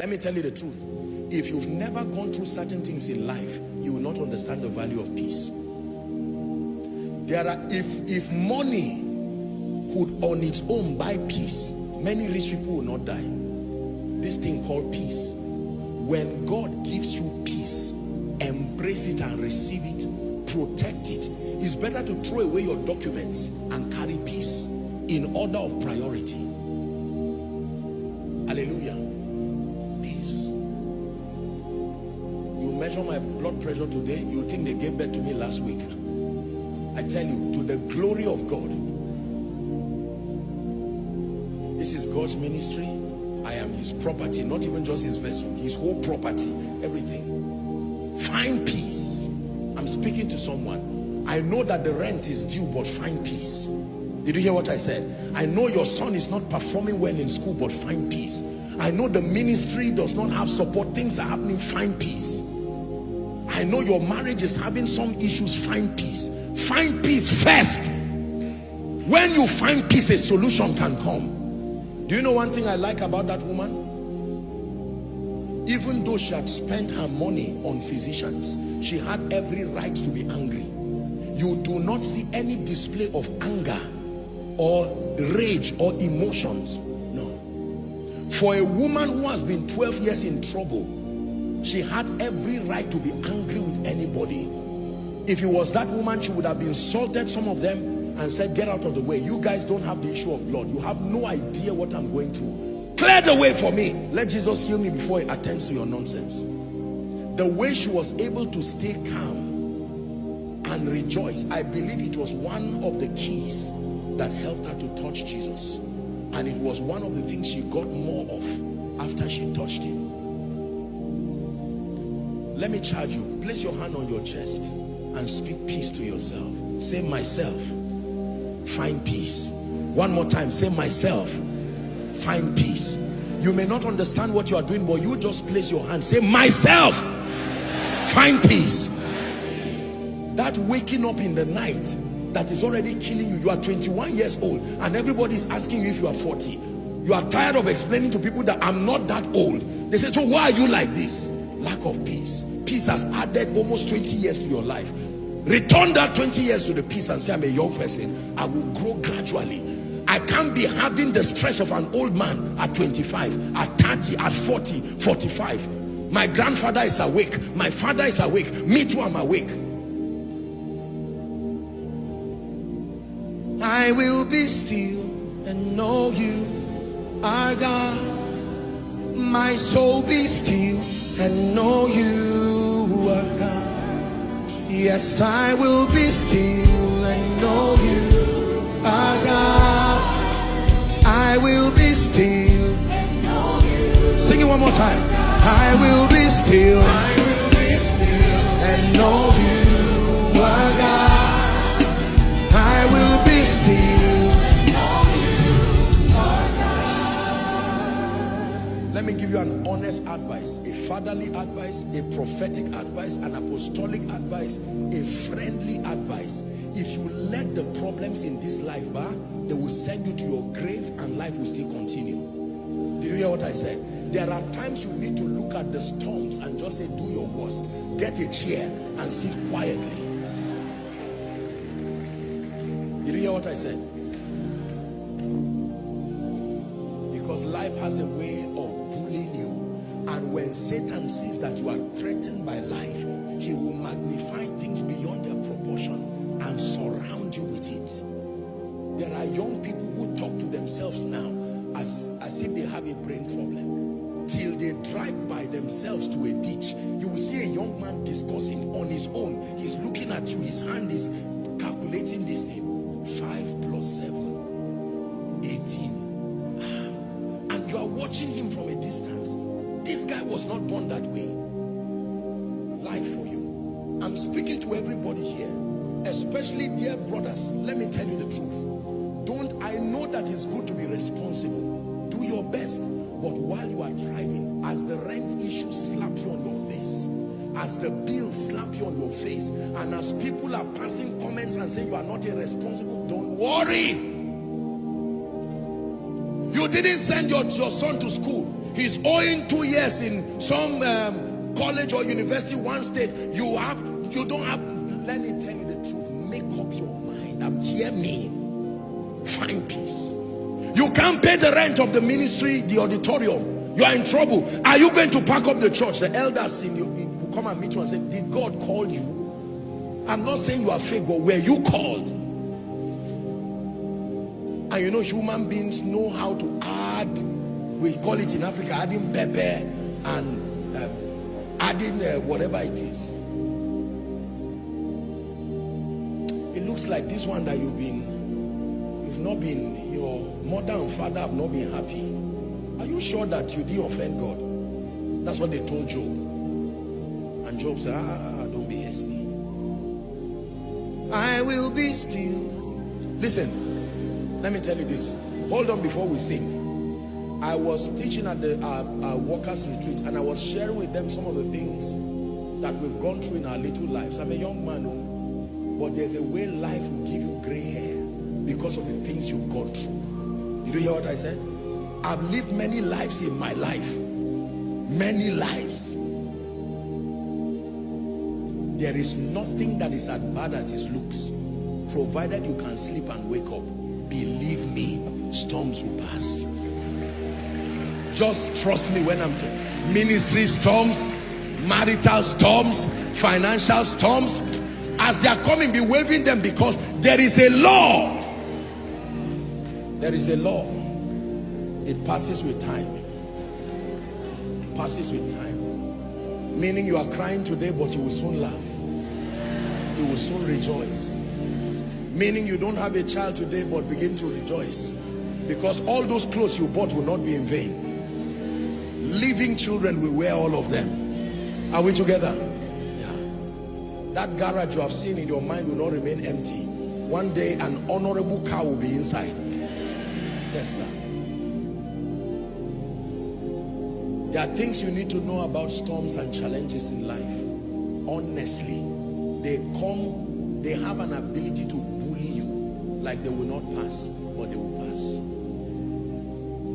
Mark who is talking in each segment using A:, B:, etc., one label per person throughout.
A: Let me tell you the truth. If you've never gone through certain things in life, you will not understand the value of peace. If money could on its own buy peace, many rich people will not die. This thing called peace. When God gives you peace, embrace it and receive it, protect it. It's better to throw away your documents and carry peace in order of priority. Hallelujah. Peace. You measure my blood pressure today, you think they gave birth to me last week. I tell you, to the glory of God. This is God's ministry. I am his property, not even just his vessel, his whole property, everything. Find peace. I'm speaking to someone. I know that the rent is due, but find peace. Did you hear what I said? I know your son is not performing well in school, but find peace. I know the ministry does not have support, things are happening, find peace. I know your marriage is having some issues, find peace. Find peace first. When you find peace, a solution can come. Do you know one thing I like about that woman? Even though she had spent her money on physicians, she had every right to be angry. You do not see any display of anger or rage or emotions. No. For a woman who has been 12 years in trouble, she had every right to be angry with anybody. If it was that woman, she would have insulted some of them and said, get out of the way. You guys don't have the issue of blood. You have no idea what I'm going through. Clear the way for me. Let Jesus heal me before he attends to your nonsense. The way she was able to stay calm and rejoice, I believe it was one of the keys that helped her to touch Jesus. And it was one of the things she got more of after she touched him. Let me charge you. Place your hand on your chest and speak peace to yourself. Say, myself, find peace. One more time, say, myself, find peace. You may not understand what you are doing, but you just place your hand. Say, myself, find peace. That waking up in the night that is already killing you. You are 21 years old and everybody is asking you if you are 40. You are tired of explaining to people that I'm not that old. They say, so why are you like this? Lack of peace. Peace has added almost 20 years to your life. Return that 20 years to the peace and say, I'm a young person. I will grow gradually. I can't be having the stress of an old man at 25, at 30, at 40, 45. My grandfather is awake. My father is awake. Me too, I'm awake. I will be still and know you are God. My soul be still and know you are God. Yes, I will be still and know you are God. I will be still and know you. Sing it one more time. I will be still, and know you are God. I will be still and know you are God. Let me give you an honest advice, a fatherly advice, a prophetic advice, an apostolic advice, a friendly advice. If you let the problems in this life they will send you to your grave and life will still continue. Did you hear what I said? There are times you need to look at the storms and just say, do your worst. Get a chair and sit quietly. Did you hear what I said? Because life has a way of bullying you. And when Satan sees that you are threatened by life, he will magnify things beyond their proportion and surround you with it. There are young people who talk to themselves now as if they have a brain problem. Till they drive by themselves to a ditch, you will see a young man discussing on his own. He's looking at you, his hand is calculating this thing. 5 plus 7, 18. And you are watching him from a distance. This guy was not born that way. Life for you. I'm speaking to everybody here, especially dear brothers. Let me tell you the truth. I know that it's good to be responsible. Do your best. But while you are driving, as the rent issue slap you on your face, as the bill slap you on your face, and as people are passing comments and saying you are not irresponsible, don't worry. You didn't send your son to school. He's owing 2 years in some college or university, one state. You don't have. Let me tell you the truth. Make up your mind. Hear me. Find peace. You can't pay the rent of the ministry, the auditorium. You are in trouble. Are you going to pack up the church? The elders in you will come and meet you and say, did God call you? I'm not saying you are fake, but were you called? And you know, human beings know how to add, we call it in Africa, adding pepper and adding whatever it is. It looks like this one that you've not been, your mother and father have not been happy. Are you sure that you didn't offend God? That's what they told Job. And Job said, don't be hasty. I will be still. Listen, let me tell you this. Hold on before we sing. I was teaching at the workers retreat, and I was sharing with them some of the things that we've gone through in our little lives. I'm a young man, but there's a way life will give you gray hair because of the things you've gone through. Did you hear what I said? I've lived many lives in my life. Many lives. There is nothing that is as bad as it looks, provided you can sleep and wake up. Believe me, storms will pass. Just trust me when I'm telling. Ministry storms, marital storms, financial storms, as they are coming, be waving them, because there is a law. There is a law. It passes with time. It passes with time. Meaning you are crying today, but you will soon laugh. You will soon rejoice. Meaning you don't have a child today, but begin to rejoice, because all those clothes you bought will not be in vain. Living children will wear all of them. Are we together? Yeah. That garage you have seen in your mind will not remain empty. One day an honorable car will be inside. Yes, sir. There are things you need to know about storms and challenges in life. Honestly, they come, they have an ability to bully you, like they will not pass, but they will pass.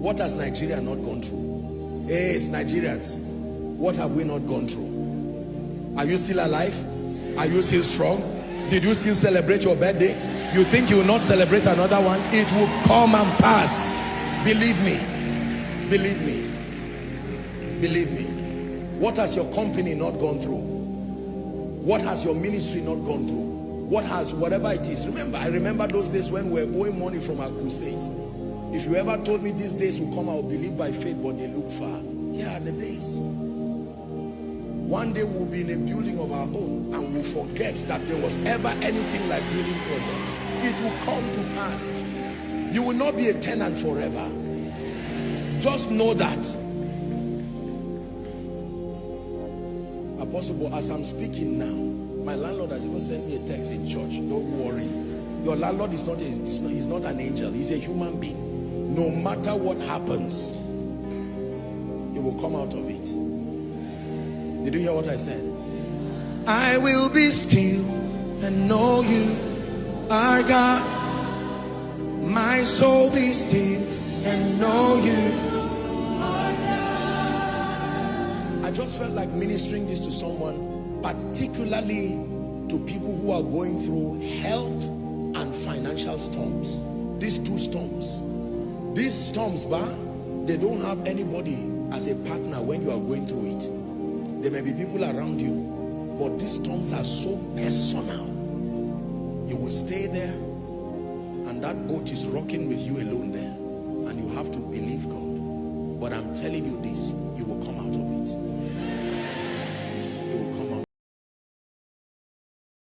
A: What has Nigeria not gone through? Hey, it's Nigerians. What have we not gone through? Are you still alive? Are you still strong? Did you still celebrate your birthday? You think you will not celebrate another one? It will come and pass. Believe me. Believe me. Believe me. What has your company not gone through? What has your ministry not gone through? What has, whatever it is. Remember, I remember those days when we were owing money from our crusades. If you ever told me these days will come, I will believe by faith, but they look far. Here are the days. One day we'll be in a building of our own, and we'll forget that there was ever anything like building project. It will come to pass. You will not be a tenant forever. Just know that. Apostle, as I'm speaking now, my landlord has even sent me a text in church. Don't worry. Your landlord is not he's not an angel. He's a human being. No matter what happens, you will come out of it. Did you hear what I said? I will be still and know you are God. My soul be still and know you. I just felt like ministering this to someone, particularly to people who are going through health and financial storms. These two storms. These storms, they don't have anybody as a partner when you are going through it. There may be people around you, but these storms are so personal. You will stay there, and that boat is rocking with you alone there, and you have to believe God. But I'm telling you this, you will come